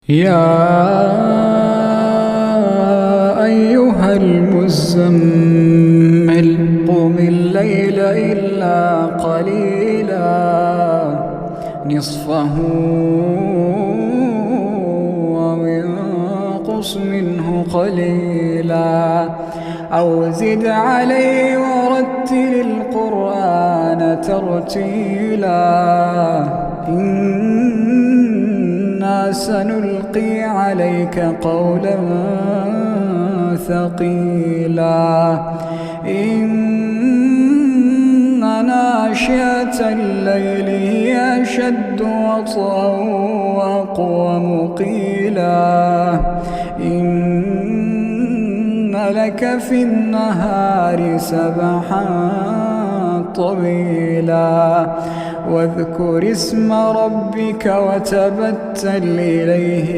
يا أيها المزمل قم الليل إلا قليلا نصفه أو انقص منه قليلا أو زد عليه ورتل القرآن ترتيلا إنا سنلقي عليك قولا ثقيلا إن ناشئة الليل هي أشد وطئا وأقوم قيلا إن لك في النهار سبحا طويلا واذكر اسم ربك وتبتل إليه